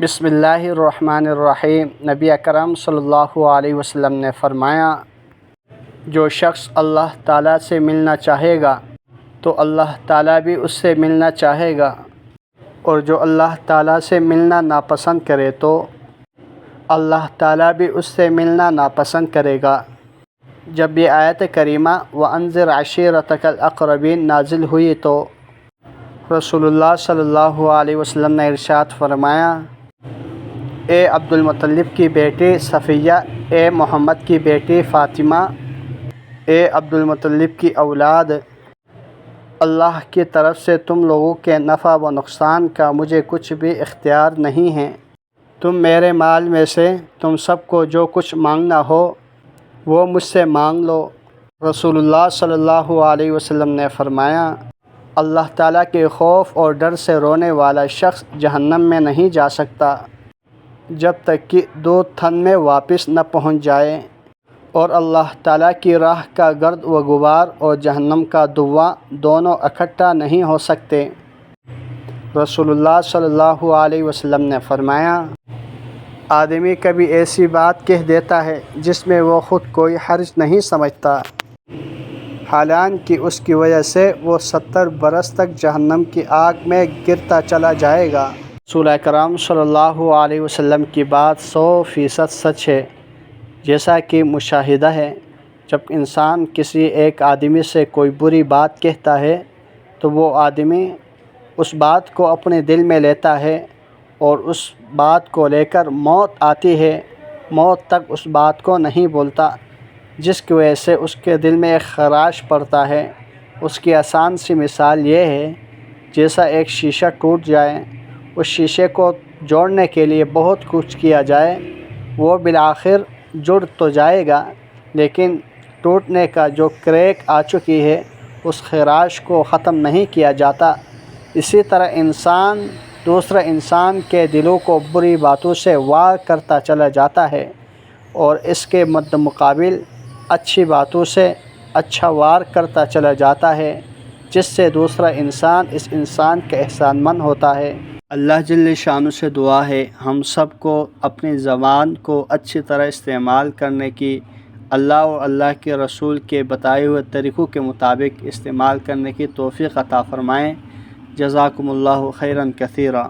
بسم اللہ الرحمن الرحیم۔ نبی اکرم صلی اللہ علیہ وسلم نے فرمایا، جو شخص اللہ تعالیٰ سے ملنا چاہے گا تو اللہ تعالیٰ بھی اس سے ملنا چاہے گا، اور جو اللہ تعالیٰ سے ملنا ناپسند کرے تو اللہ تعالیٰ بھی اس سے ملنا ناپسند کرے گا۔ جب یہ آیت کریمہ وَأَنذِرْ عَشِيرَتَكَ الْأَقْرَبِينَ نازل ہوئی تو رسول اللہ صلی اللہ علیہ وسلم نے ارشاد فرمایا، اے عبد المطلب کی بیٹی صفیہ، اے محمد کی بیٹی فاطمہ، اے عبد المطلب کی اولاد، اللہ کی طرف سے تم لوگوں کے نفع و نقصان کا مجھے کچھ بھی اختیار نہیں ہے۔ تم میرے مال میں سے تم سب کو جو کچھ مانگنا ہو وہ مجھ سے مانگ لو۔ رسول اللہ صلی اللہ علیہ وسلم نے فرمایا، اللہ تعالیٰ کے خوف اور ڈر سے رونے والا شخص جہنم میں نہیں جا سکتا جب تک کہ دودھ تھن میں واپس نہ پہنچ جائے، اور اللہ تعالیٰ کی راہ کا گرد و غبار اور جہنم کا دھواں دونوں اکٹھا نہیں ہو سکتے۔ رسول اللہ صلی اللہ علیہ وسلم نے فرمایا، آدمی کبھی ایسی بات کہہ دیتا ہے جس میں وہ خود کوئی حرج نہیں سمجھتا، حالانکہ اس کی وجہ سے وہ 70 برس تک جہنم کی آگ میں گرتا چلا جائے گا۔ رسول اکرم صلی اللہ علیہ وسلم کی بات 100% سچ ہے۔ جیسا کہ مشاہدہ ہے، جب انسان کسی ایک آدمی سے کوئی بری بات کہتا ہے تو وہ آدمی اس بات کو اپنے دل میں لیتا ہے، اور اس بات کو لے کر موت آتی ہے، موت تک اس بات کو نہیں بولتا، جس کی وجہ سے اس کے دل میں ایک خراش پڑتا ہے۔ اس کی آسان سی مثال یہ ہے، جیسا ایک شیشہ ٹوٹ جائے، اس شیشے کو جوڑنے کے لیے بہت کچھ کیا جائے، وہ بالآخر جڑ تو جائے گا، لیکن ٹوٹنے کا جو کریک آ چکی ہے اس خراش کو ختم نہیں کیا جاتا۔ اسی طرح انسان دوسرے انسان کے دلوں کو بری باتوں سے وار کرتا چلا جاتا ہے، اور اس کے مد مقابل اچھی باتوں سے اچھا وار کرتا چلا جاتا ہے، جس سے دوسرا انسان اس انسان کا احسان مند ہوتا ہے۔ اللہ جل شانہ سے دعا ہے ہم سب کو اپنی زبان کو اچھی طرح استعمال کرنے کی، اللہ اور اللہ کے رسول کے بتائے ہوئے طریقوں کے مطابق استعمال کرنے کی توفیق عطا فرمائیں۔ جزاکم اللہ خیرا کثیرا۔